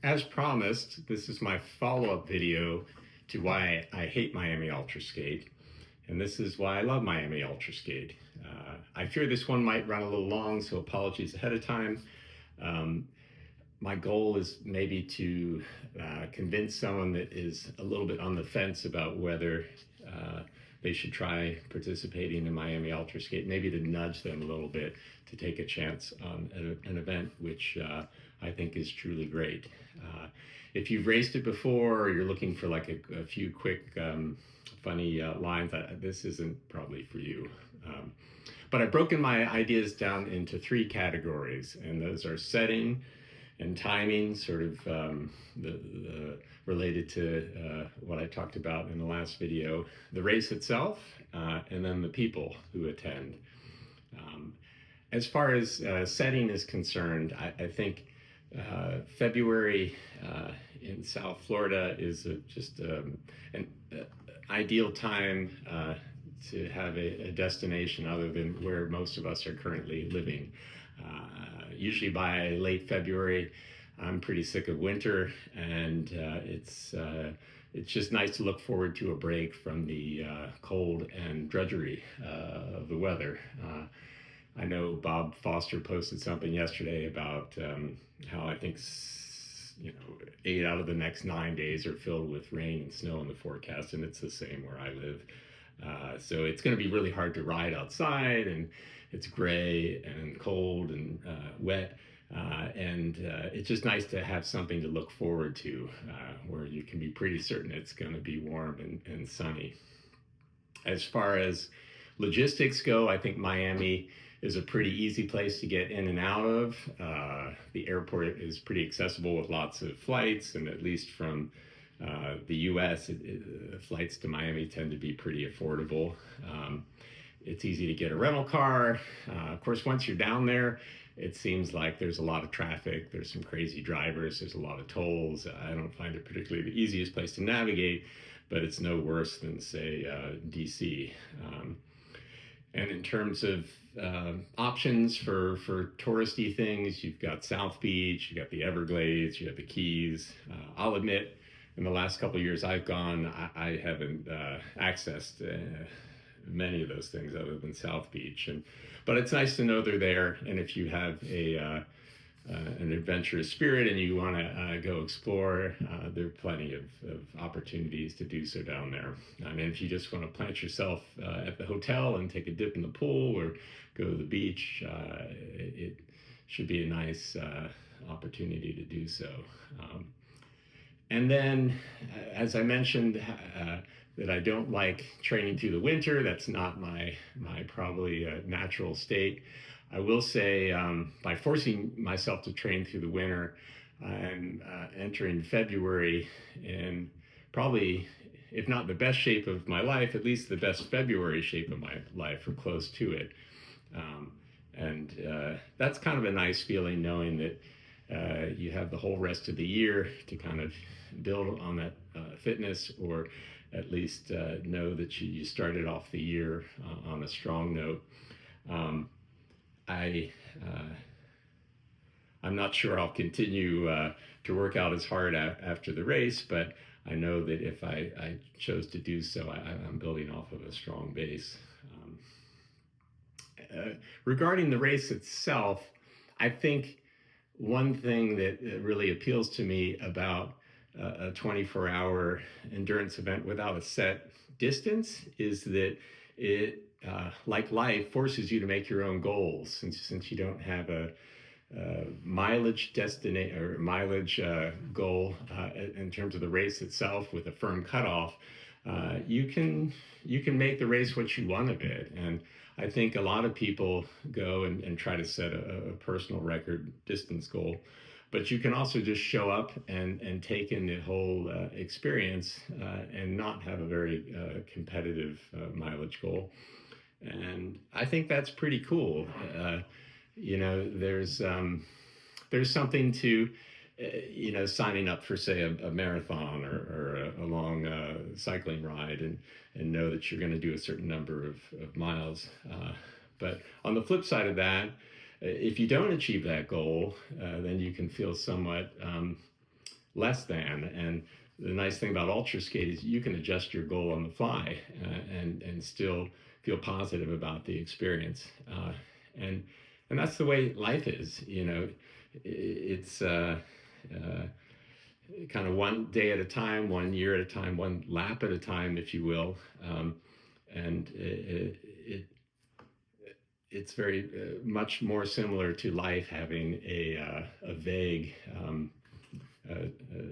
As promised, this is my follow-up video to why I hate Miami Ultraskate, and this is why I love Miami Ultraskate. I fear this one might run a little long, so apologies ahead of time. Um, my goal is maybe to convince someone that is a little bit on the fence about whether they should try participating in Miami Ultraskate, maybe to nudge them a little bit to take a chance on an event which I think is truly great. If you've raced it before, or you're looking for like a few quick funny lines, this isn't probably for you. But I've broken my ideas down into three categories, and those are setting and timing, sort of related to what I talked about in the last video, the race itself, and then the people who attend. As far as setting is concerned, I think February in South Florida is just an ideal time to have a destination other than where most of us are currently living. Usually by late February, I'm pretty sick of winter, and it's just nice to look forward to a break from the cold and drudgery of the weather. I know Bob Foster posted something yesterday about how I think 8 out of the next 9 days are filled with rain and snow in the forecast, and it's the same where I live. So it's going to be really hard to ride outside, and it's gray and cold and wet, and it's just nice to have something to look forward to where you can be pretty certain it's going to be warm and sunny. As far as logistics go, I think Miami is a pretty easy place to get in and out of. The airport is pretty accessible with lots of flights, and at least from the US, flights to Miami tend to be pretty affordable. It's easy to get a rental car. Of course, once you're down there, it seems like there's a lot of traffic. There's some crazy drivers. There's a lot of tolls. I don't find it particularly the easiest place to navigate, but it's no worse than, say, DC. And in terms of options for touristy things, you've got South Beach, you've got the Everglades, you have the Keys. I'll admit, in the last couple of years I've gone, I haven't accessed many of those things other than South Beach. But it's nice to know they're there, and if you have an adventurous spirit and you want to go explore, there are plenty of opportunities to do so down there. I mean, if you just want to plant yourself at the hotel and take a dip in the pool or go to the beach, it should be a nice opportunity to do so. And then, as I mentioned, that I don't like training through the winter. That's not my probably natural state. I will say, by forcing myself to train through the winter, I'm entering February in probably, if not the best shape of my life, at least the best February shape of my life, or close to it. And that's kind of a nice feeling, knowing that you have the whole rest of the year to kind of build on that fitness, or at least know that you started off the year on a strong note. I'm not sure I'll continue to work out as hard after the race, but I know that if I chose to do so, I'm building off of a strong base. Regarding the race itself, I think one thing that really appeals to me about a 24-hour endurance event without a set distance is that it, like life, forces you to make your own goals. Since you don't have a mileage goal in terms of the race itself with a firm cutoff, you can make the race what you want of it. And I think a lot of people go and try to set a personal record distance goal, but you can also just show up and take in the whole experience and not have a very competitive mileage goal. And I think that's pretty cool. There's something to signing up for, say, a marathon or a long cycling ride, and know that you're going to do a certain number of miles. But on the flip side of that, if you don't achieve that goal, then you can feel somewhat less than. And the nice thing about Ultraskate is you can adjust your goal on the fly, and still feel positive about the experience. And and that's the way life is. It's kind of one day at a time, 1 year at a time, one lap at a time, if you will. And it's very much more similar to life, having a vague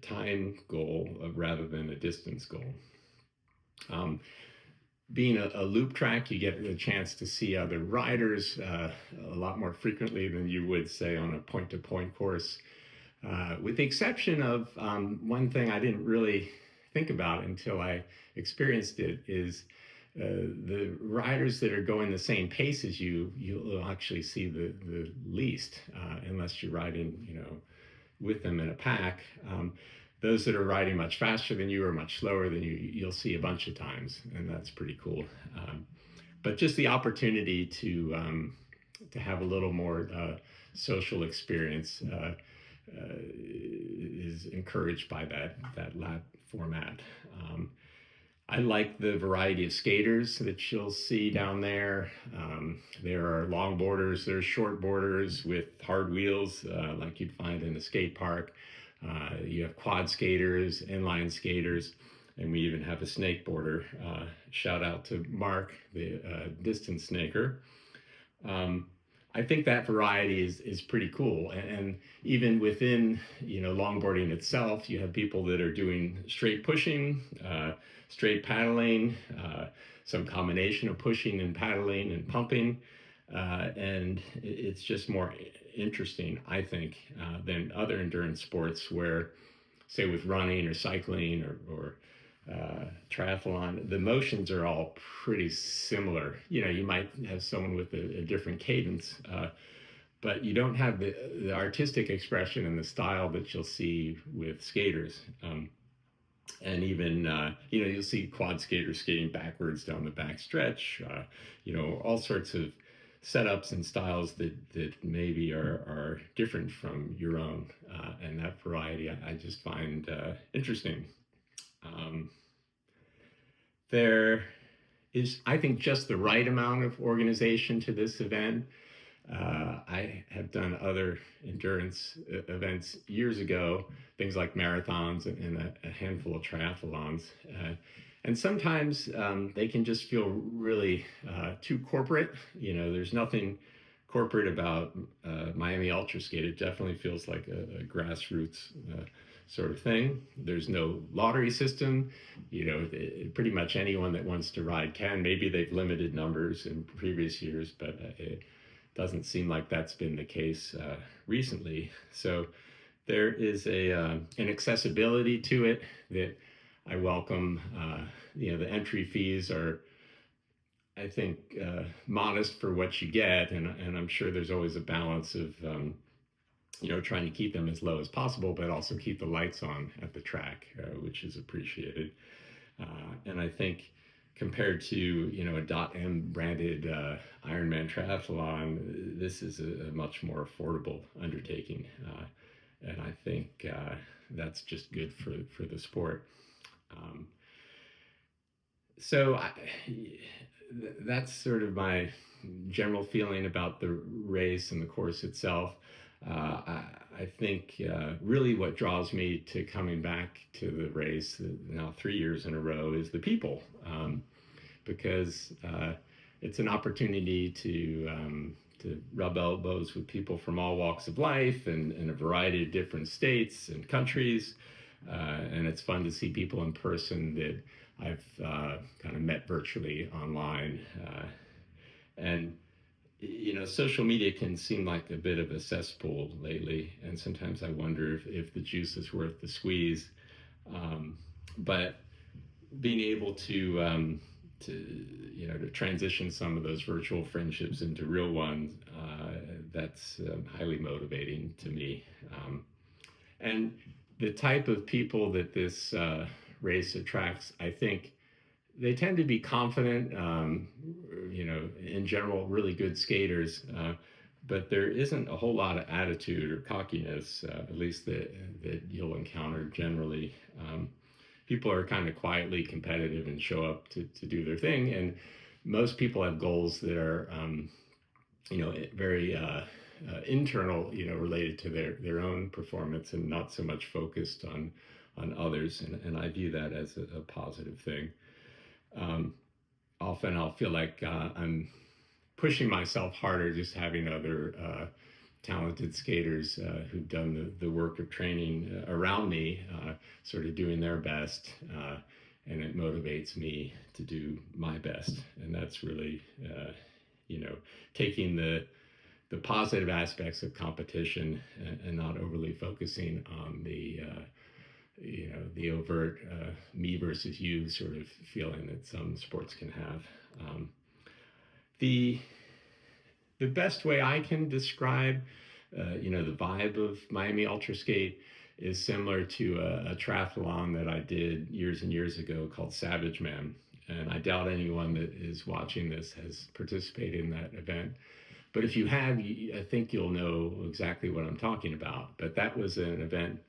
time goal rather than a distance goal. Being a loop track, you get a chance to see other riders a lot more frequently than you would, say, on a point-to-point course. With the exception of one thing I didn't really think about until I experienced it, is the riders that are going the same pace as you, you'll actually see the least, unless you're riding, with them in a pack. Those that are riding much faster than you or much slower than you, you'll see a bunch of times, and that's pretty cool. But just the opportunity to have a little more social experience is encouraged by that lap format. I like the variety of skaters that you'll see down there. There are longboarders, there's shortboarders with hard wheels, like you'd find in a skate park. You have quad skaters, inline skaters, and we even have a snakeboarder. Shout out to Mark, the distance snaker. I think that variety is pretty cool. And even within, longboarding itself, you have people that are doing straight pushing, straight paddling, some combination of pushing and paddling and pumping. And it's just more interesting, I think, than other endurance sports where, say, with running or cycling or triathlon, the motions are all pretty similar. You might have someone with a different cadence, but you don't have the artistic expression and the style that you'll see with skaters. And even, you'll see quad skaters skating backwards down the back stretch, all sorts of setups and styles that maybe are different from your own. And that variety I just find interesting. There is, I think, just the right amount of organization to this event. I have done other endurance events years ago, things like marathons and a handful of triathlons. And sometimes they can just feel really too corporate. There's nothing corporate about Miami Ultraskate. It definitely feels like a grassroots sort of thing. There's no lottery system. Pretty much anyone that wants to ride can. Maybe they've limited numbers in previous years, but it doesn't seem like that's been the case recently. So there is an accessibility to it that I welcome. The entry fees are, I think, modest for what you get, and I'm sure there's always a balance of trying to keep them as low as possible, but also keep the lights on at the track, which is appreciated. And I think compared to a .M branded Ironman triathlon, this is a much more affordable undertaking, and I think that's just good for the sport. So that's sort of my general feeling about the race and the course itself. I think really what draws me to coming back to the race now 3 years in a row is the people, because it's an opportunity to rub elbows with people from all walks of life and in a variety of different states and countries. And it's fun to see people in person that I've kind of met virtually online. And social media can seem like a bit of a cesspool lately, and sometimes I wonder if the juice is worth the squeeze. But being able to transition some of those virtual friendships into real ones, that's highly motivating to me. And the type of people that this race attracts, I think, they tend to be confident, in general, really good skaters, but there isn't a whole lot of attitude or cockiness, at least that you'll encounter generally. People are kind of quietly competitive and show up to do their thing, and most people have goals that are, very internal, related to their own performance and not so much focused on others. And I view that as a positive thing. Often I'll feel like I'm pushing myself harder just having other talented skaters who've done the work of training around me, sort of doing their best, and it motivates me to do my best. And that's really, taking the positive aspects of competition and not overly focusing on the overt me versus you sort of feeling that some sports can have. The best way I can describe, the vibe of Miami Ultraskate is similar to a triathlon that I did years and years ago called Savage Man. And I doubt anyone that is watching this has participated in that event. But if you have, I think you'll know exactly what I'm talking about. But that was an event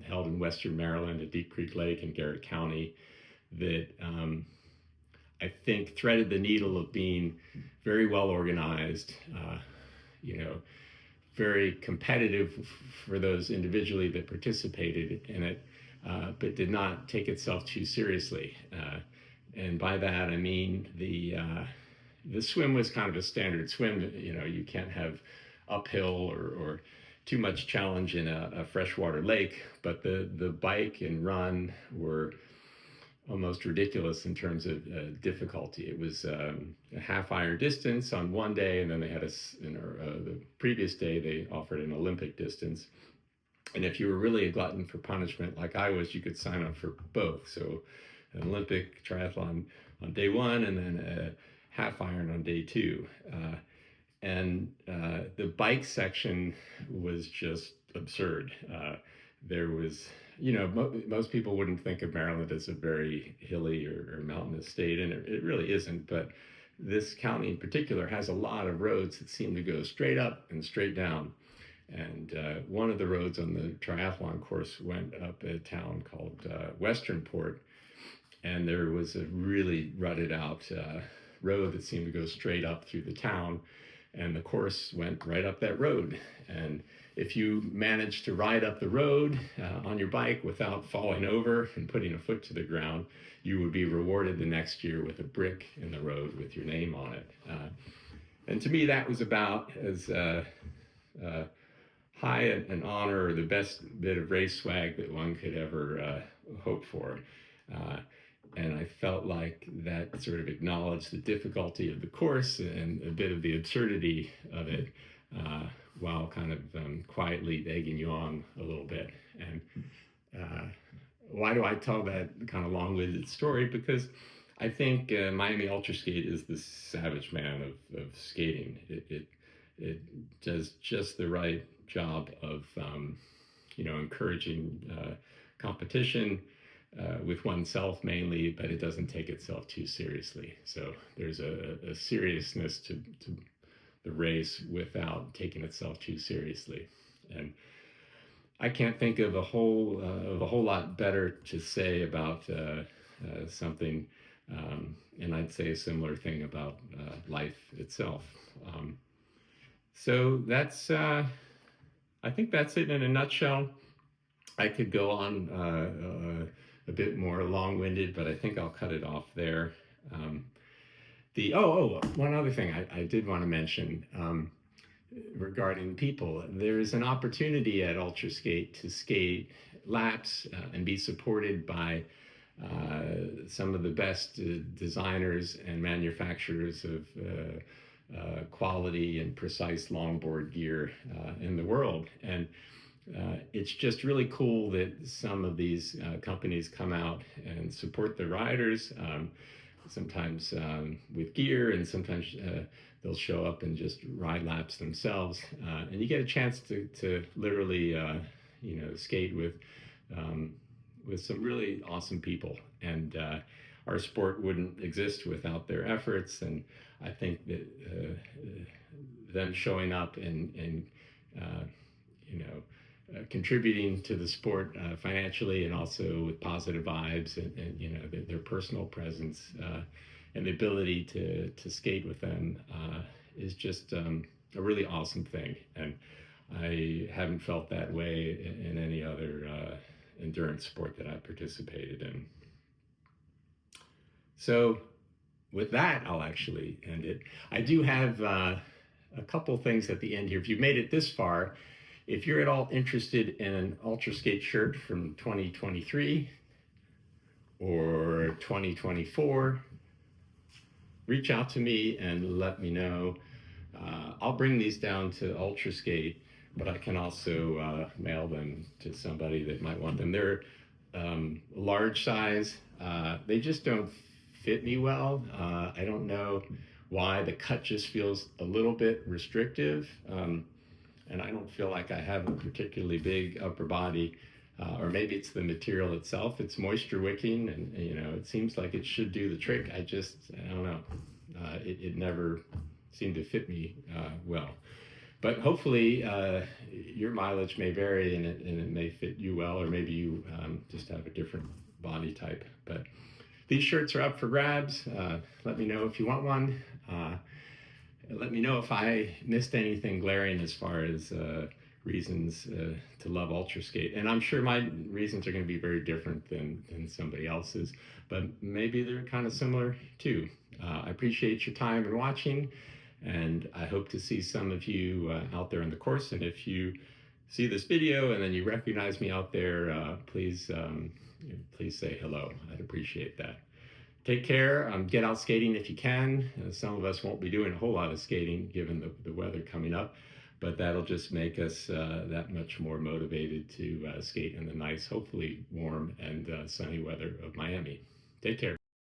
held in Western Maryland at Deep Creek Lake in Garrett County that I think threaded the needle of being very well organized, very competitive for those individually that participated in it, but did not take itself too seriously. And by that, I mean the swim was kind of a standard swim. You can't have uphill or too much challenge in a freshwater lake, but the bike and run were almost ridiculous in terms of difficulty. It was a half iron distance on one day, and then they had the previous day they offered an Olympic distance. And if you were really a glutton for punishment like I was, you could sign up for both. So an Olympic triathlon on day one, and then a half iron on day two. And the bike section was just absurd. There was, most people wouldn't think of Maryland as a very hilly or mountainous state, and it really isn't. But this county in particular has a lot of roads that seem to go straight up and straight down. And one of the roads on the triathlon course went up a town called Westernport, and there was a really rutted out road that seemed to go straight up through the town, and the course went right up that road. And if you managed to ride up the road on your bike without falling over and putting a foot to the ground, you would be rewarded the next year with a brick in the road with your name on it. And to me, that was about as high an honor, or the best bit of race swag that one could ever hope for. And I felt like that sort of acknowledged the difficulty of the course and a bit of the absurdity of it, while kind of quietly egging you on a little bit. And why do I tell that kind of long-winded story? Because I think Miami Ultraskate is the Savage Man of skating. It does just the right job of encouraging competition with oneself mainly, but it doesn't take itself too seriously. So there's a seriousness to the race without taking itself too seriously. And I can't think of a whole lot better to say about something, and I'd say a similar thing about life itself. So that's I think that's it in a nutshell. I could go on a bit more long-winded, but I think I'll cut it off there. One other thing I did want to mention regarding people. There's an opportunity at Ultraskate to skate laps and be supported by some of the best designers and manufacturers of quality and precise longboard gear in the world. And it's just really cool that some of these companies come out and support their riders, sometimes with gear, and sometimes they'll show up and just ride laps themselves. And you get a chance to literally, skate with some really awesome people. And our sport wouldn't exist without their efforts. And I think that them showing up and contributing to the sport financially, and also with positive vibes, and their personal presence, and the ability to skate with them is just a really awesome thing. And I haven't felt that way in any other endurance sport that I participated in. So with that, I'll actually end it. I do have a couple things at the end here. If you've made it this far, if you're at all interested in an Ultraskate shirt from 2023 or 2024, reach out to me and let me know. I'll bring these down to Ultraskate, but I can also mail them to somebody that might want them. They're large size. They just don't fit me well. I don't know why. The cut just feels a little bit restrictive. And I don't feel like I have a particularly big upper body, or maybe it's the material itself. It's moisture wicking, and it seems like it should do the trick. I don't know. It never seemed to fit me well. But hopefully your mileage may vary, and it may fit you well, or maybe you just have a different body type. But these shirts are up for grabs. Let me know if you want one. Let me know if I missed anything glaring as far as reasons to love Ultraskate. And I'm sure my reasons are going to be very different than somebody else's, but maybe they're kind of similar too. I appreciate your time and watching, and I hope to see some of you out there in the course. And if you see this video and then you recognize me out there, please say hello. I'd appreciate that. Take care. Get out skating if you can. Some of us won't be doing a whole lot of skating given the weather coming up, but that'll just make us that much more motivated to skate in the nice, hopefully warm and sunny weather of Miami. Take care.